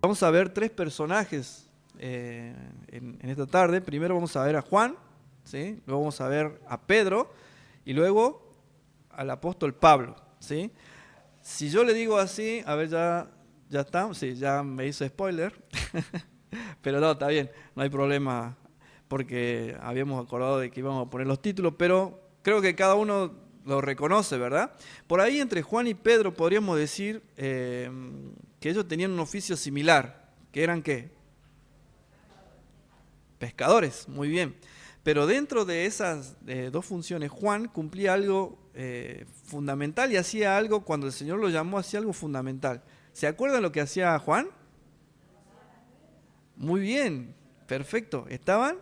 vamos a ver tres personajes en esta tarde. Primero vamos a ver a Juan, ¿sí? Luego vamos a ver a Pedro y luego al apóstol Pablo, ¿sí? Si yo le digo así, a ver, ya está, sí, ya me hizo spoiler, pero no, está bien, no hay problema, porque habíamos acordado de que íbamos a poner los títulos, pero creo que cada uno lo reconoce, ¿verdad? Por ahí entre Juan y Pedro podríamos decir que ellos tenían un oficio similar, que eran ¿qué? Pescadores, muy bien. Pero dentro de esas dos funciones, Juan cumplía algo fundamental y hacía algo, cuando el Señor lo llamó, hacía algo fundamental. ¿Se acuerdan lo que hacía Juan? Muy bien, perfecto. Estaban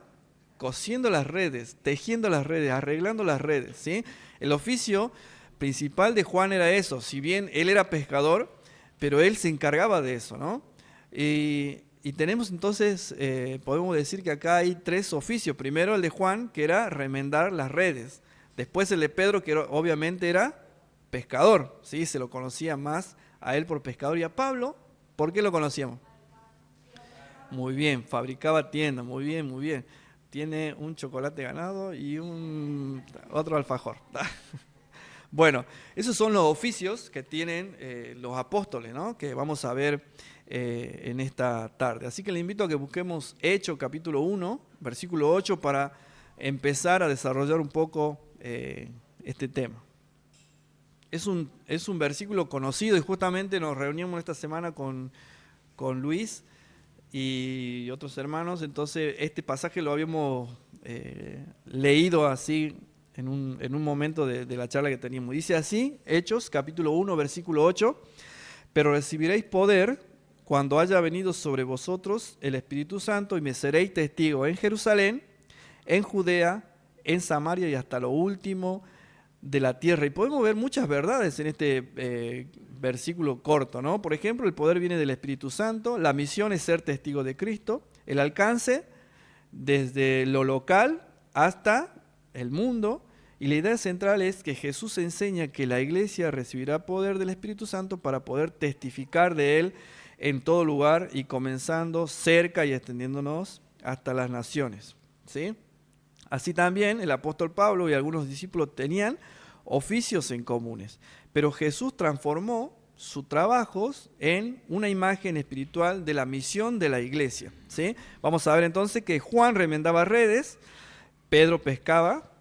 cosiendo las redes, tejiendo las redes, arreglando las redes, ¿sí? El oficio principal de Juan era eso. Si bien él era pescador, pero él se encargaba de eso, ¿no? Y tenemos entonces, podemos decir que acá hay tres oficios. Primero el de Juan, que era remendar las redes. Después el de Pedro, que obviamente era pescador, ¿sí? Se lo conocía más a él por pescador. Y a Pablo, ¿por qué lo conocíamos? Muy bien, fabricaba tiendas, muy bien, muy bien. Tiene un chocolate ganado y otro alfajor. Bueno, esos son los oficios que tienen los apóstoles, ¿no? Que vamos a ver en esta tarde. Así que le invito a que busquemos Hechos capítulo 1, versículo 8, para empezar a desarrollar un poco este tema. Es un versículo conocido y justamente nos reunimos esta semana con Luis y otros hermanos, entonces este pasaje lo habíamos leído así en un momento de la charla que teníamos. Dice así, Hechos, capítulo 1, versículo 8, pero recibiréis poder cuando haya venido sobre vosotros el Espíritu Santo y me seréis testigos en Jerusalén, en Judea, en Samaria y hasta lo último de la tierra. Y podemos ver muchas verdades en este versículo corto, ¿no? Por ejemplo, el poder viene del Espíritu Santo, la misión es ser testigo de Cristo, el alcance desde lo local hasta el mundo, y la idea central es que Jesús enseña que la iglesia recibirá poder del Espíritu Santo para poder testificar de Él en todo lugar y comenzando cerca y extendiéndonos hasta las naciones, ¿sí? Así también el apóstol Pablo y algunos discípulos tenían oficios en comunes, pero Jesús transformó sus trabajos en una imagen espiritual de la misión de la iglesia, ¿sí? Vamos a ver entonces que Juan remendaba redes, Pedro pescaba,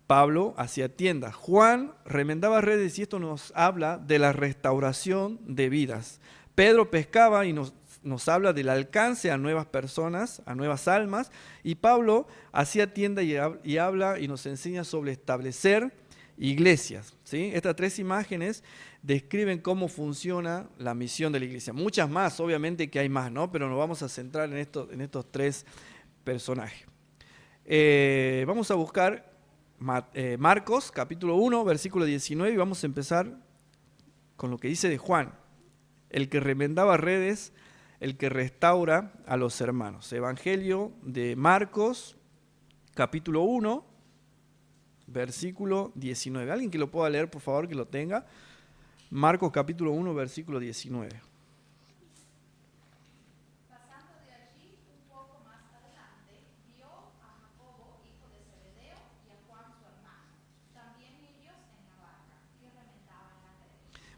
Pablo hacía tiendas. Juan remendaba redes y esto nos habla de la restauración de vidas. Pedro pescaba y nos habla del alcance a nuevas personas, a nuevas almas. Y Pablo hacía tienda y habla y nos enseña sobre establecer iglesias, ¿sí? Estas tres imágenes describen cómo funciona la misión de la iglesia. Muchas más, obviamente que hay más, ¿no? Pero nos vamos a centrar en estos tres personajes. Vamos a buscar Marcos, capítulo 1, versículo 19, y vamos a empezar con lo que dice de Juan, el que remendaba redes, el que restaura a los hermanos. Evangelio de Marcos, capítulo 1, versículo 19. ¿Alguien que lo pueda leer, por favor, que lo tenga? Marcos, capítulo 1, versículo 19.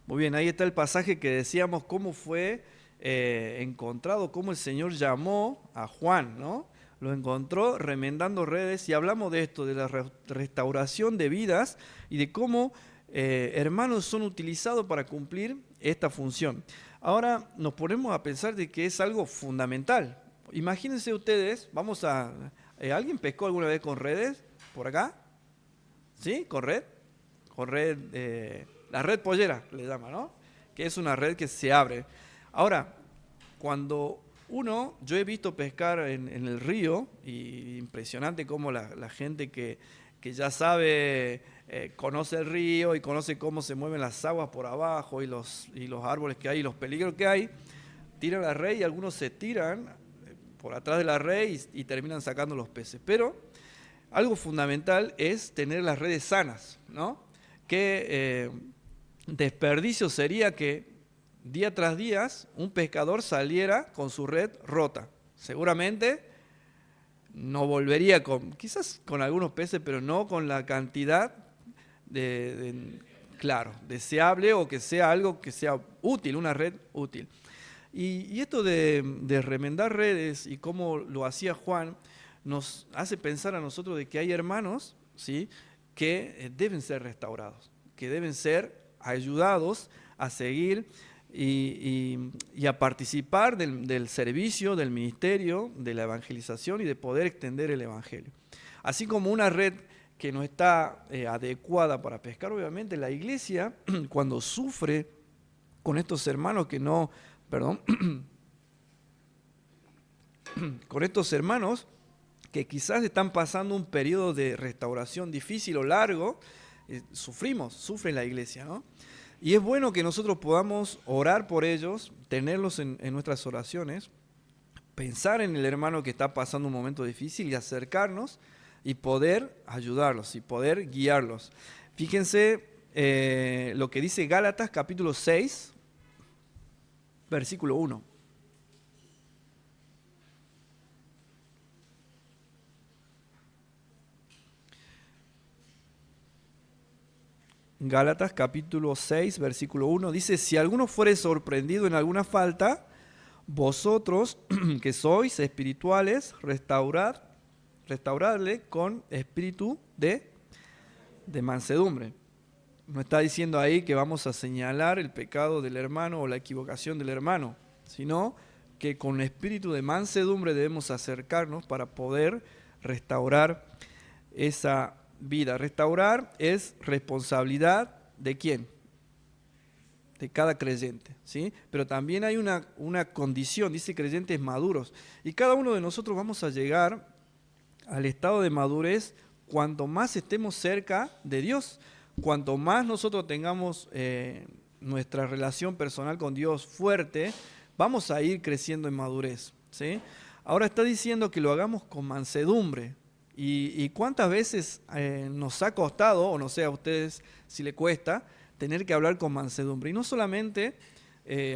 Muy bien, ahí está el pasaje que decíamos, cómo fue encontrado, cómo el Señor llamó a Juan, ¿no? Lo encontró remendando redes y hablamos de esto, de la restauración de vidas y de cómo hermanos son utilizados para cumplir esta función. Ahora nos ponemos a pensar de que es algo fundamental. Imagínense ustedes, ¿alguien pescó alguna vez con redes por acá? ¿Sí? ¿Con red? Con red... la red pollera le llama, ¿no? Que es una red que se abre. Ahora, cuando yo he visto pescar en el río, y impresionante cómo la gente que ya sabe, conoce el río y conoce cómo se mueven las aguas por abajo y los árboles que hay y los peligros que hay, tiran la red y algunos se tiran por atrás de la red y terminan sacando los peces. Pero algo fundamental es tener las redes sanas, ¿no? Que desperdicio sería que día tras día un pescador saliera con su red rota. Seguramente no volvería quizás con algunos peces, pero no con la cantidad claro, deseable, o que sea algo que sea útil, una red útil. Y esto de remendar redes y cómo lo hacía Juan, nos hace pensar a nosotros de que hay hermanos, ¿sí?, que deben ser restaurados, que deben ser ayudados a seguir y a participar del servicio, del ministerio, de la evangelización y de poder extender el evangelio. Así como una red que no está adecuada para pescar, obviamente la iglesia, cuando sufre con estos hermanos que no, perdón, con estos hermanos que quizás están pasando un periodo de restauración difícil o largo, sufre la iglesia, ¿no? Y es bueno que nosotros podamos orar por ellos, tenerlos en nuestras oraciones, pensar en el hermano que está pasando un momento difícil y acercarnos y poder ayudarlos y poder guiarlos. Fíjense lo que dice Gálatas capítulo 6, versículo 1. Gálatas capítulo 6, versículo 1, dice: si alguno fuere sorprendido en alguna falta, vosotros que sois espirituales, restauradle con espíritu de mansedumbre. No está diciendo ahí que vamos a señalar el pecado del hermano o la equivocación del hermano, sino que con espíritu de mansedumbre debemos acercarnos para poder restaurar esa vida. Restaurar es responsabilidad ¿de quién? De cada creyente, ¿sí? Pero también hay una condición, dice creyentes maduros. Y cada uno de nosotros vamos a llegar al estado de madurez cuanto más estemos cerca de Dios, cuanto más nosotros tengamos nuestra relación personal con Dios fuerte, vamos a ir creciendo en madurez, ¿sí? Ahora está diciendo que lo hagamos con mansedumbre. ¿Y cuántas veces nos ha costado, o no sé a ustedes si le cuesta, tener que hablar con mansedumbre? Y no solamente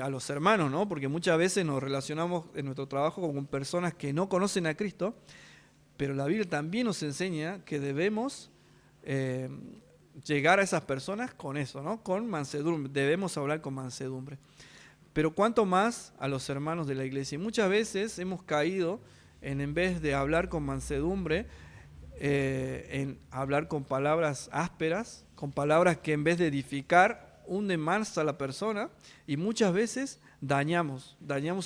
a los hermanos, ¿no? Porque muchas veces nos relacionamos en nuestro trabajo con personas que no conocen a Cristo, pero la Biblia también nos enseña que debemos llegar a esas personas con eso, ¿no? Con mansedumbre, debemos hablar con mansedumbre. Pero cuánto más a los hermanos de la iglesia. Y muchas veces hemos caído en vez de hablar con mansedumbre, en hablar con palabras ásperas, con palabras que en vez de edificar, hunden más a la persona, y muchas veces dañamos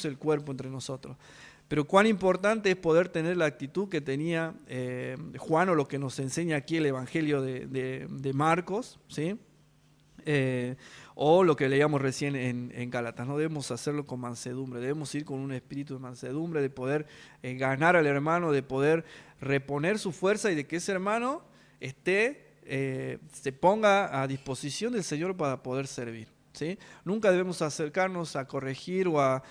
el cuerpo entre nosotros. Pero cuán importante es poder tener la actitud que tenía Juan, o lo que nos enseña aquí el Evangelio de Marcos, ¿sí? O lo que leíamos recién en Gálatas. No debemos hacerlo con mansedumbre, debemos ir con un espíritu de mansedumbre, de poder ganar al hermano, de poder reponer su fuerza y de que ese hermano se ponga a disposición del Señor para poder servir, ¿sí? Nunca debemos acercarnos a corregir o a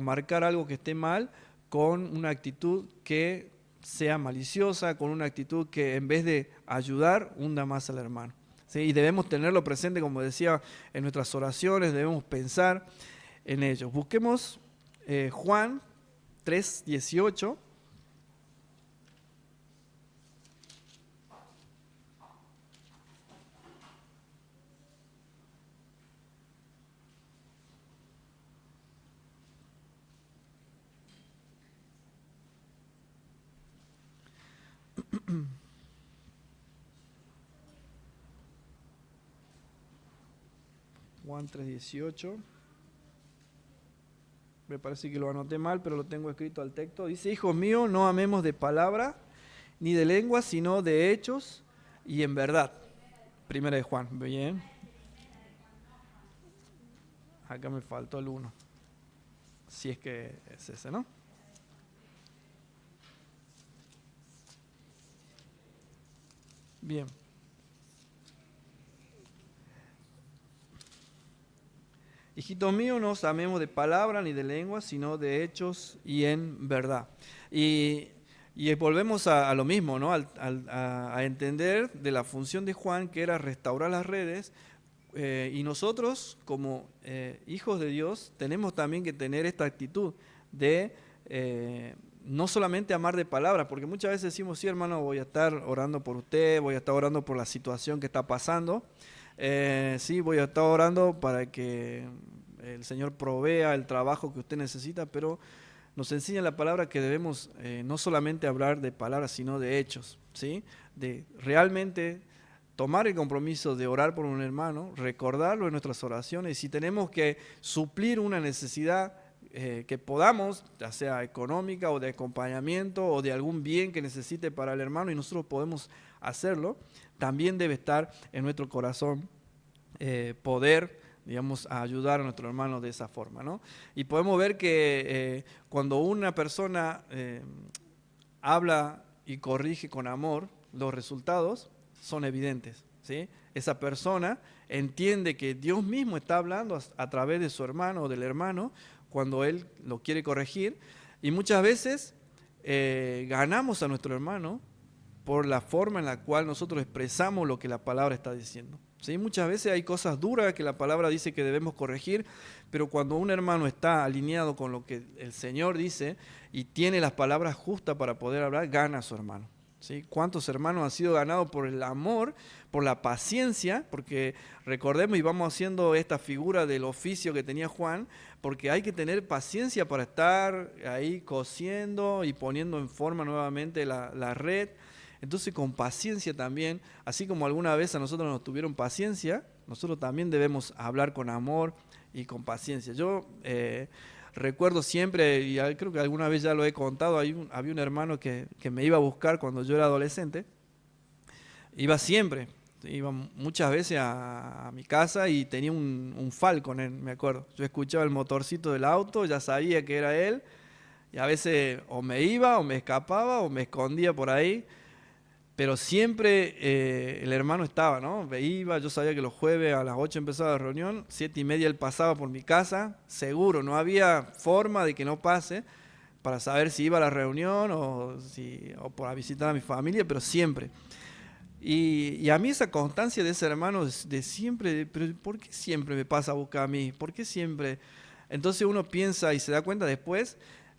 marcar algo que esté mal con una actitud que sea maliciosa, con una actitud que en vez de ayudar, hunda más al hermano. ¿Sí? Y debemos tenerlo presente, como decía, en nuestras oraciones, debemos pensar en ello. Busquemos Juan 3:18. Juan 3:18. Me parece que lo anoté mal, pero lo tengo escrito al texto. Dice: hijos míos, no amemos de palabra ni de lengua, sino de hechos y en verdad. Primera de Juan, bien. Acá me faltó el 1. Si es que es ese, ¿no? Bien. Hijitos míos, no os amemos de palabra ni de lengua, sino de hechos y en verdad. Y volvemos a lo mismo, ¿no? A entender de la función de Juan, que era restaurar las redes, y nosotros como hijos de Dios tenemos también que tener esta actitud de no solamente amar de palabra, porque muchas veces decimos, sí hermano, voy a estar orando por usted, voy a estar orando por la situación que está pasando, sí, voy a estar orando para que el Señor provea el trabajo que usted necesita, pero nos enseña la palabra que debemos no solamente hablar de palabras, sino de hechos, ¿sí? De realmente tomar el compromiso de orar por un hermano, recordarlo en nuestras oraciones, y si tenemos que suplir una necesidad que podamos, ya sea económica o de acompañamiento o de algún bien que necesite para el hermano y nosotros podemos hacerlo, también debe estar en nuestro corazón poder, digamos, ayudar a nuestro hermano de esa forma, ¿no? Y podemos ver que cuando una persona habla y corrige con amor, los resultados son evidentes, ¿sí? Esa persona entiende que Dios mismo está hablando a través de su hermano o del hermano cuando él lo quiere corregir, y muchas veces ganamos a nuestro hermano por la forma en la cual nosotros expresamos lo que la palabra está diciendo. ¿Sí? Muchas veces hay cosas duras que la palabra dice que debemos corregir, pero cuando un hermano está alineado con lo que el Señor dice y tiene las palabras justas para poder hablar, gana a su hermano. ¿Sí? ¿Cuántos hermanos han sido ganados por el amor, por la paciencia? Porque recordemos y vamos haciendo esta figura del oficio que tenía Juan, porque hay que tener paciencia para estar ahí cosiendo y poniendo en forma nuevamente la red. Entonces con paciencia también, así como alguna vez a nosotros nos tuvieron paciencia, nosotros también debemos hablar con amor y con paciencia. Yo recuerdo siempre, y creo que alguna vez ya lo he contado, había un hermano que me iba a buscar cuando yo era adolescente, iba siempre, iba muchas veces a mi casa y tenía un Falcon, me acuerdo. Yo escuchaba el motorcito del auto, ya sabía que era él, y a veces o me iba o me escapaba o me escondía por ahí. Pero siempre el hermano estaba, ¿no? Iba, yo sabía que los jueves a las 8 empezaba la reunión, 7:30 él pasaba por mi casa, seguro, no había forma de que no pase para saber si iba a la reunión o para visitar a mi familia, pero siempre. Y a mí esa constancia de ese hermano de siempre, pero ¿por qué siempre me pasa a buscar a mí? ¿Por qué siempre? Entonces uno piensa y se da cuenta después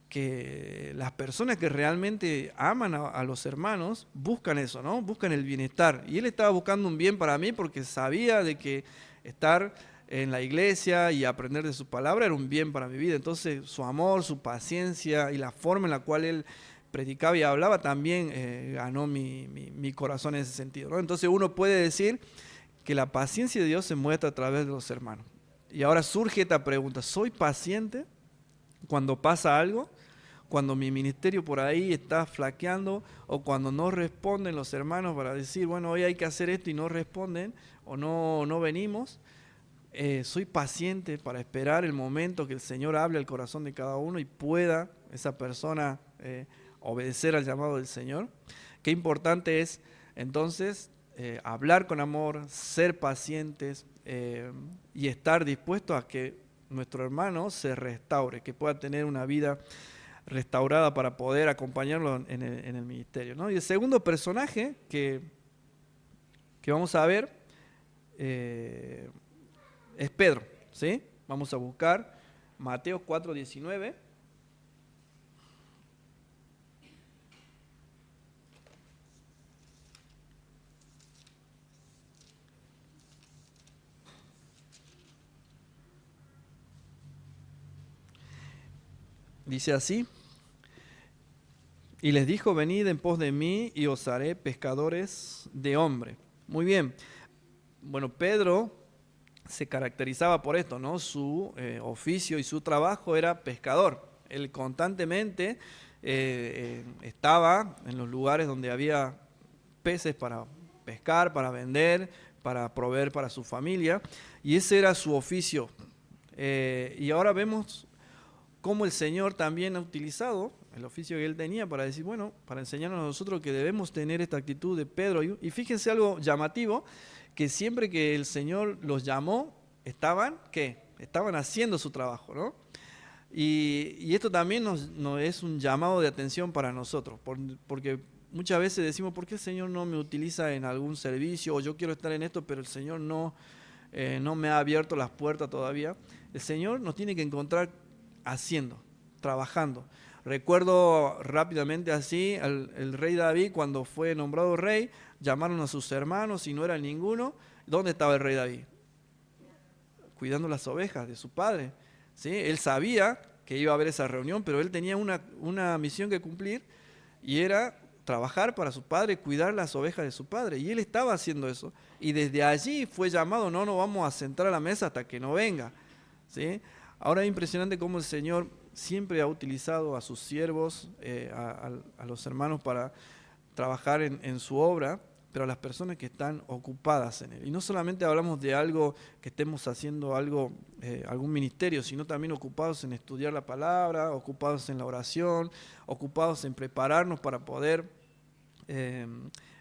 que las personas que realmente aman a los hermanos buscan eso, ¿no? Buscan el bienestar. Y él estaba buscando un bien para mí porque sabía de que estar en la iglesia y aprender de su palabra era un bien para mi vida. Entonces su amor, su paciencia y la forma en la cual él predicaba y hablaba también ganó mi corazón en ese sentido, ¿no? Entonces uno puede decir que la paciencia de Dios se muestra a través de los hermanos. Y ahora surge esta pregunta, ¿soy paciente cuando pasa algo? Cuando mi ministerio por ahí está flaqueando o cuando no responden los hermanos para decir, bueno, hoy hay que hacer esto y no responden o no venimos, soy paciente para esperar el momento que el Señor hable al corazón de cada uno y pueda esa persona obedecer al llamado del Señor. Qué importante es entonces hablar con amor, ser pacientes y estar dispuestos a que nuestro hermano se restaure, que pueda tener una vida restaurada para poder acompañarlo en el ministerio, ¿no? Y el segundo personaje que vamos a ver es Pedro, ¿sí? Vamos a buscar Mateo 4:19. Dice así: y les dijo, venid en pos de mí y os haré pescadores de hombre. Muy bien. Bueno, Pedro se caracterizaba por esto, ¿no? Su oficio y su trabajo era pescador. Él constantemente estaba en los lugares donde había peces para pescar, para vender, para proveer para su familia, y ese era su oficio. Y ahora vemos cómo el Señor también ha utilizado el oficio que él tenía para decir, bueno, para enseñarnos a nosotros que debemos tener esta actitud de Pedro. Y fíjense algo llamativo, que siempre que el Señor los llamó, estaban, ¿qué? Estaban haciendo su trabajo, ¿no? Y esto también nos es un llamado de atención para nosotros, porque muchas veces decimos, ¿por qué el Señor no me utiliza en algún servicio? O yo quiero estar en esto, pero el Señor no no me ha abierto las puertas todavía. El Señor nos tiene que encontrar haciendo, trabajando. Recuerdo rápidamente así, el rey David, cuando fue nombrado rey, llamaron a sus hermanos y no era ninguno. ¿Dónde estaba el rey David? Cuidando las ovejas de su padre, ¿sí? Él sabía que iba a haber esa reunión, pero él tenía una misión que cumplir y era trabajar para su padre, cuidar las ovejas de su padre. Y él estaba haciendo eso. Y desde allí fue llamado, no nos vamos a sentar a la mesa hasta que no venga, ¿sí? Ahora es impresionante cómo el Señor siempre ha utilizado a sus siervos, a los hermanos para trabajar en su obra, pero a las personas que están ocupadas en él. Y no solamente hablamos de algo que estemos haciendo algún ministerio, sino también ocupados en estudiar la palabra, ocupados en la oración, ocupados en prepararnos para poder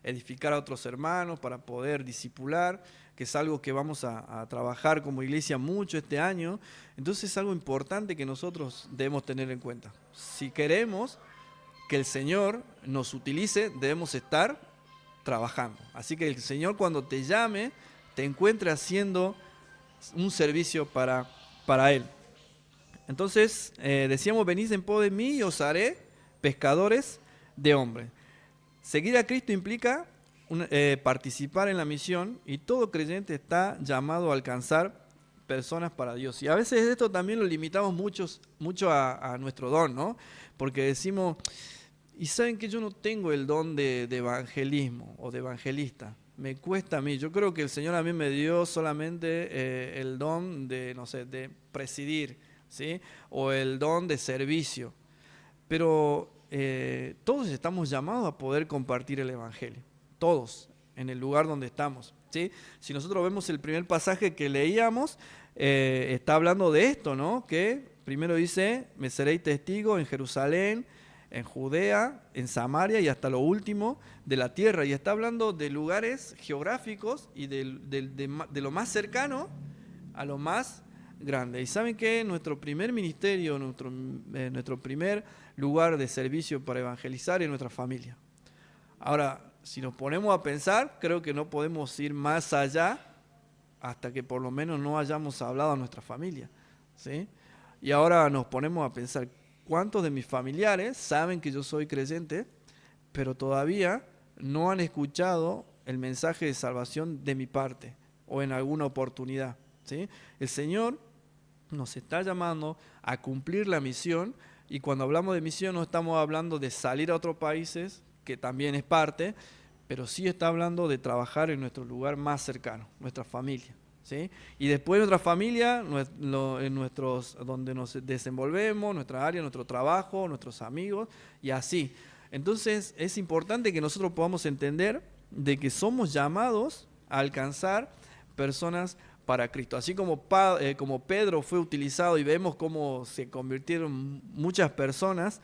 edificar a otros hermanos, para poder discipular, que es algo que vamos a trabajar como iglesia mucho este año. Entonces es algo importante que nosotros debemos tener en cuenta. Si queremos que el Señor nos utilice, debemos estar trabajando. Así que el Señor, cuando te llame, te encuentre haciendo un servicio para Él. Entonces, decíamos, venid en pos de mí y os haré pescadores de hombres. Seguir a Cristo implica participar en la misión, y todo creyente está llamado a alcanzar personas para Dios. Y a veces esto también lo limitamos mucho a nuestro don, ¿no? Porque decimos, y saben que yo no tengo el don de evangelismo o de evangelista. Me cuesta a mí. Yo creo que el Señor a mí me dio solamente el don de, no sé, de presidir, ¿sí? O el don de servicio. Pero todos estamos llamados a poder compartir el evangelio. Todos, en el lugar donde estamos, ¿sí? Si nosotros vemos el primer pasaje que leíamos, está hablando de esto, ¿no? Que primero dice, me seréis testigo en Jerusalén, en Judea, en Samaria y hasta lo último de la tierra. Y está hablando de lugares geográficos y de lo más cercano a lo más grande. Y saben que nuestro primer ministerio, nuestro primer lugar de servicio para evangelizar es nuestra familia. Ahora, si nos ponemos a pensar, creo que no podemos ir más allá hasta que por lo menos no hayamos hablado a nuestra familia, ¿sí? Y ahora nos ponemos a pensar, ¿cuántos de mis familiares saben que yo soy creyente, pero todavía no han escuchado el mensaje de salvación de mi parte o en alguna oportunidad, ¿sí? El Señor nos está llamando a cumplir la misión, y cuando hablamos de misión no estamos hablando de salir a otros países, que también es parte, pero sí está hablando de trabajar en nuestro lugar más cercano, nuestra familia, ¿sí? Y después nuestra familia, donde nos desenvolvemos, nuestra área, nuestro trabajo, nuestros amigos, y así. Entonces es importante que nosotros podamos entender de que somos llamados a alcanzar personas para Cristo. Así como Pedro fue utilizado y vemos cómo se convirtieron muchas personas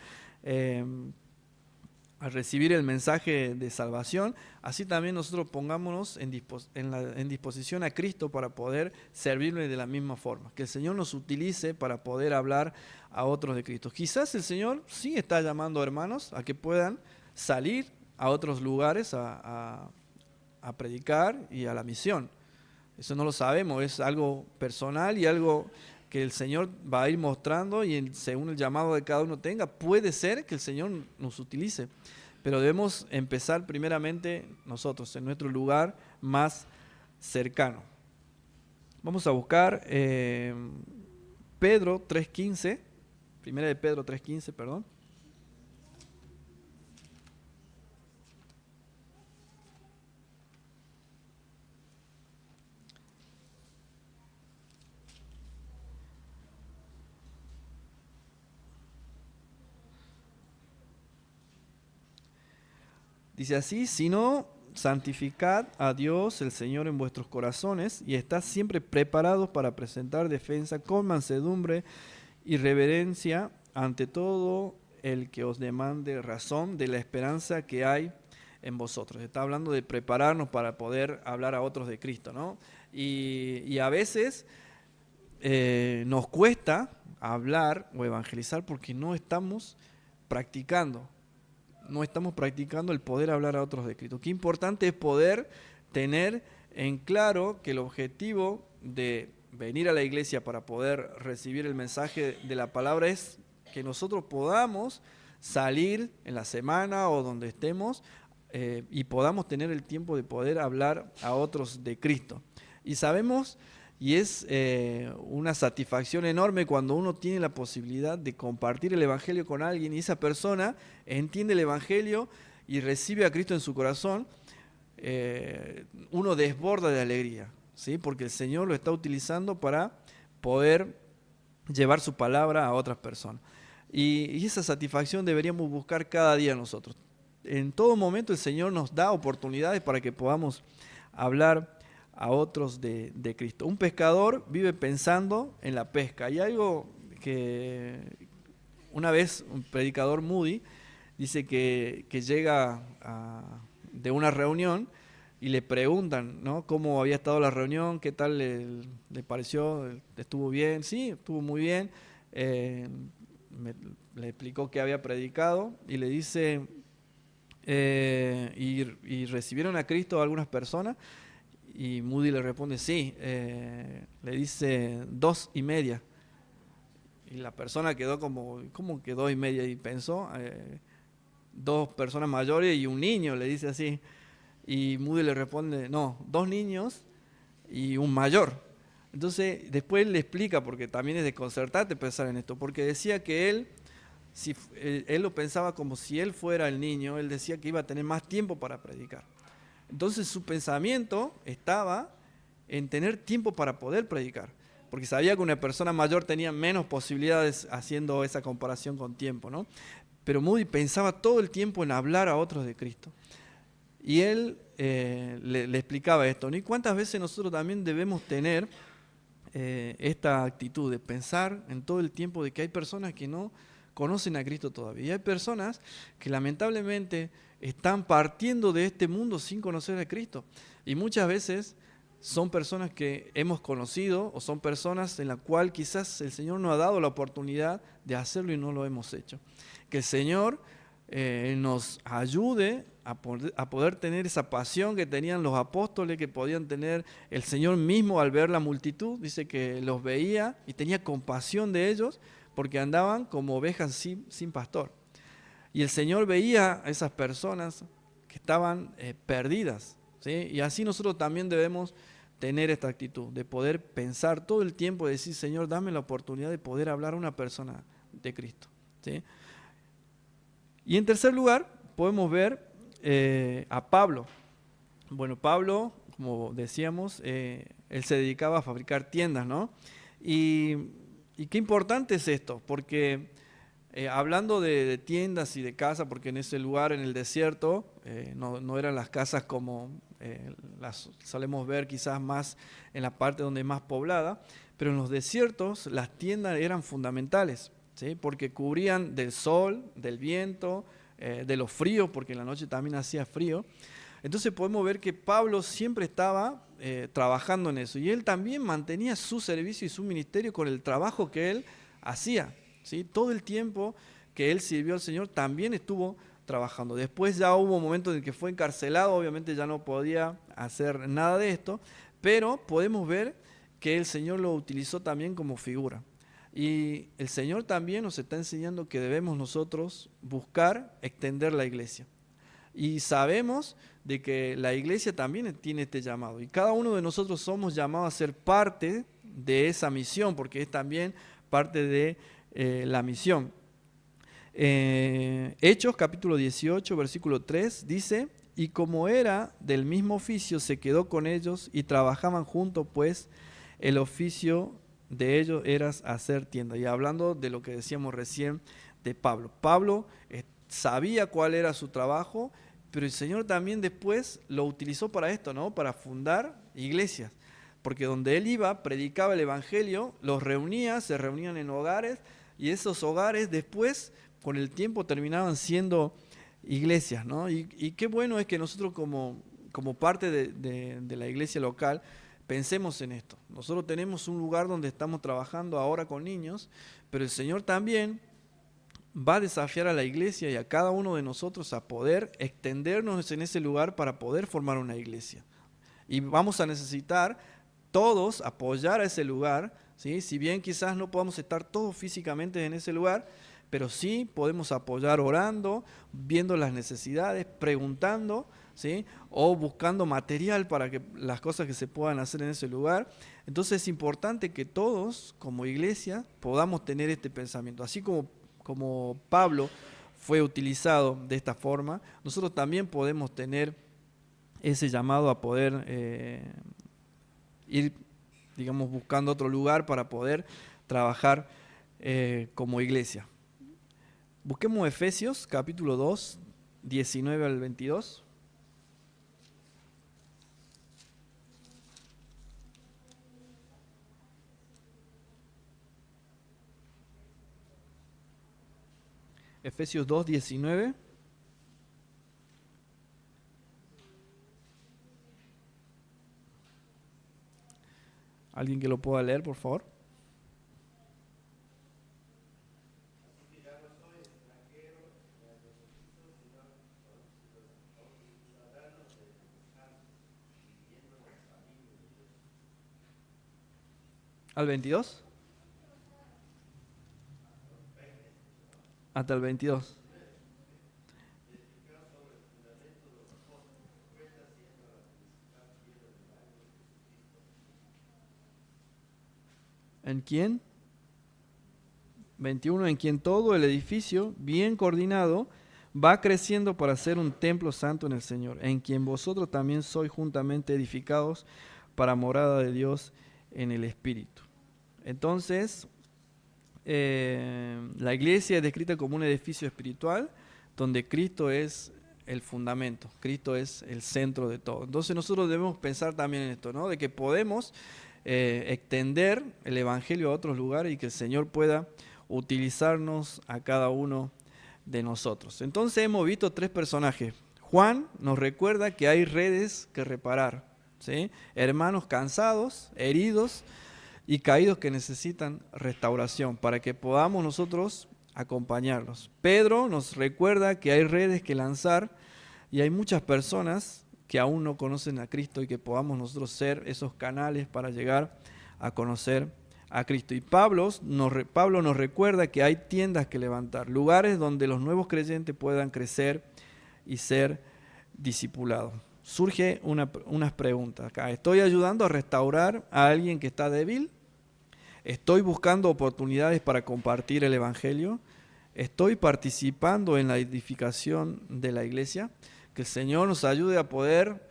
al recibir el mensaje de salvación, así también nosotros pongámonos en disposición a Cristo para poder servirle de la misma forma. Que el Señor nos utilice para poder hablar a otros de Cristo. Quizás el Señor sí está llamando a hermanos a que puedan salir a otros lugares a predicar y a la misión. Eso no lo sabemos, es algo personal y algo que el Señor va a ir mostrando, y según el llamado de cada uno tenga, puede ser que el Señor nos utilice. Pero debemos empezar primeramente nosotros, en nuestro lugar más cercano. Vamos a buscar Pedro 3.15, primera de Pedro 3.15, perdón. Dice así, sino santificad a Dios el Señor en vuestros corazones y estad siempre preparados para presentar defensa con mansedumbre y reverencia ante todo el que os demande razón de la esperanza que hay en vosotros. Está hablando de prepararnos para poder hablar a otros de Cristo, ¿no? Y a veces nos cuesta hablar o evangelizar porque no estamos practicando. No estamos practicando el poder hablar a otros de Cristo. Qué importante es poder tener en claro que el objetivo de venir a la iglesia para poder recibir el mensaje de la palabra es que nosotros podamos salir en la semana o donde estemos y podamos tener el tiempo de poder hablar a otros de Cristo. Y sabemos, y es una satisfacción enorme cuando uno tiene la posibilidad de compartir el Evangelio con alguien y esa persona entiende el Evangelio y recibe a Cristo en su corazón. Uno desborda de alegría, ¿sí? Porque el Señor lo está utilizando para poder llevar su palabra a otras personas. Y esa satisfacción deberíamos buscar cada día nosotros. En todo momento el Señor nos da oportunidades para que podamos hablar a otros de Cristo. Un pescador vive pensando en la pesca. Hay algo que una vez un predicador Moody dice que llega de una reunión y le preguntan, ¿no?, cómo había estado la reunión, qué tal le pareció, estuvo bien, sí, estuvo muy bien. Le explicó que había predicado y le dice, ¿y recibieron a Cristo algunas personas? Y Moody le responde, sí. Le dice 2,5. Y la persona quedó como, ¿cómo que 2,5? Y pensó, 2 personas mayores y un niño, le dice así. Y Moody le responde, no, 2 niños y un mayor. Entonces después le explica, porque también es desconcertante pensar en esto, porque decía que él lo pensaba como si él fuera el niño, él decía que iba a tener más tiempo para predicar. Entonces su pensamiento estaba en tener tiempo para poder predicar, porque sabía que una persona mayor tenía menos posibilidades haciendo esa comparación con tiempo, ¿no? Pero Moody pensaba todo el tiempo en hablar a otros de Cristo. Y él le explicaba esto, ¿no? Y cuántas veces nosotros también debemos tener esta actitud de pensar en todo el tiempo de que hay personas que no conocen a Cristo todavía. Y hay personas que lamentablemente están partiendo de este mundo sin conocer a Cristo. Y muchas veces son personas que hemos conocido o son personas en las cuales quizás el Señor nos ha dado la oportunidad de hacerlo y no lo hemos hecho. Que el Señor nos ayude a poder tener esa pasión que tenían los apóstoles, que podían tener el Señor mismo al ver la multitud. Dice que los veía y tenía compasión de ellos porque andaban como ovejas sin pastor. Y el Señor veía a esas personas que estaban perdidas, ¿sí? Y así nosotros también debemos tener esta actitud de poder pensar todo el tiempo y decir, Señor, dame la oportunidad de poder hablar a una persona de Cristo, ¿sí? Y en tercer lugar, podemos ver a Pablo. Bueno, Pablo, como decíamos, él se dedicaba a fabricar tiendas, ¿no? Y qué importante es esto, porque hablando de tiendas y de casas, porque en ese lugar, en el desierto, no eran las casas como las solemos ver quizás más en la parte donde es más poblada, pero en los desiertos las tiendas eran fundamentales, ¿sí? Porque cubrían del sol, del viento, de los fríos, porque en la noche también hacía frío. Entonces podemos ver que Pablo siempre estaba trabajando en eso y él también mantenía su servicio y su ministerio con el trabajo que él hacía, ¿sí? Todo el tiempo que él sirvió al Señor también estuvo trabajando. Después ya hubo momentos en que fue encarcelado, obviamente ya no podía hacer nada de esto, pero podemos ver que el Señor lo utilizó también como figura. Y el Señor también nos está enseñando que debemos nosotros buscar extender la iglesia. Y sabemos de que la iglesia también tiene este llamado. Y cada uno de nosotros somos llamados a ser parte de esa misión, porque es también parte de la misión. Hechos capítulo 18, versículo 3 dice, y como era del mismo oficio, se quedó con ellos y trabajaban juntos, pues el oficio de ellos era hacer tiendas. Y hablando de lo que decíamos recién de Pablo. Pablo sabía cuál era su trabajo, pero el Señor también después lo utilizó para esto, ¿no? Para fundar iglesias. Porque donde él iba, predicaba el evangelio, los reunía, se reunían en hogares, y esos hogares después, con el tiempo, terminaban siendo iglesias, ¿no? Y qué bueno es que nosotros como parte de la iglesia local, pensemos en esto. Nosotros tenemos un lugar donde estamos trabajando ahora con niños, pero el Señor también va a desafiar a la iglesia y a cada uno de nosotros a poder extendernos en ese lugar para poder formar una iglesia. Y vamos a necesitar todos apoyar a ese lugar, ¿sí? Si bien quizás no podamos estar todos físicamente en ese lugar, pero sí podemos apoyar orando, viendo las necesidades, preguntando, ¿sí? O buscando material para que las cosas que se puedan hacer en ese lugar. Entonces es importante que todos, como iglesia, podamos tener este pensamiento. Así como Pablo fue utilizado de esta forma, nosotros también podemos tener ese llamado a poder ir, digamos, buscando otro lugar para poder trabajar como iglesia. Busquemos Efesios capítulo 2, 19 al 22. Efesios 2, 19. ¿Alguien que lo pueda leer, por favor? ¿Al 22? Hasta el 22. ¿En quién? 21. En quien todo el edificio, bien coordinado, va creciendo para ser un templo santo en el Señor, en quien vosotros también sois juntamente edificados para morada de Dios en el Espíritu. Entonces, la iglesia es descrita como un edificio espiritual donde Cristo es el fundamento, Cristo es el centro de todo. Entonces nosotros debemos pensar también en esto, ¿no? De que podemos extender el Evangelio a otros lugares y que el Señor pueda utilizarnos a cada uno de nosotros. Entonces hemos visto tres personajes. Juan nos recuerda que hay redes que reparar, ¿sí? Hermanos cansados, heridos y caídos que necesitan restauración para que podamos nosotros acompañarlos. Pedro nos recuerda que hay redes que lanzar y hay muchas personas que aún no conocen a Cristo y que podamos nosotros ser esos canales para llegar a conocer a Cristo. Y Pablo nos recuerda que hay tiendas que levantar, lugares donde los nuevos creyentes puedan crecer y ser discipulados. Surge unas preguntas acá. ¿Estoy ayudando a restaurar a alguien que está débil? ¿Estoy buscando oportunidades para compartir el Evangelio? ¿Estoy participando en la edificación de la iglesia? Que el Señor nos ayude a poder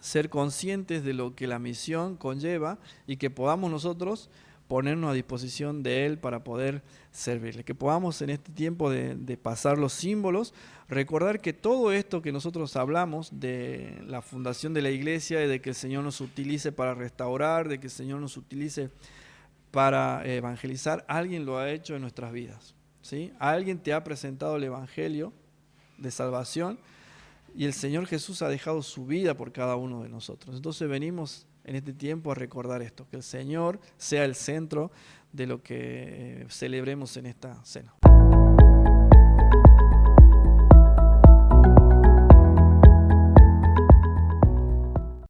ser conscientes de lo que la misión conlleva y que podamos nosotros ponernos a disposición de Él para poder servirle. Que podamos en este tiempo de pasar los símbolos, recordar que todo esto que nosotros hablamos de la fundación de la iglesia y de que el Señor nos utilice para restaurar, de que el Señor nos utilice para evangelizar, alguien lo ha hecho en nuestras vidas, ¿sí? Alguien te ha presentado el Evangelio de salvación y el Señor Jesús ha dejado su vida por cada uno de nosotros. Entonces venimos en este tiempo a recordar esto, que el Señor sea el centro de lo que celebremos en esta cena.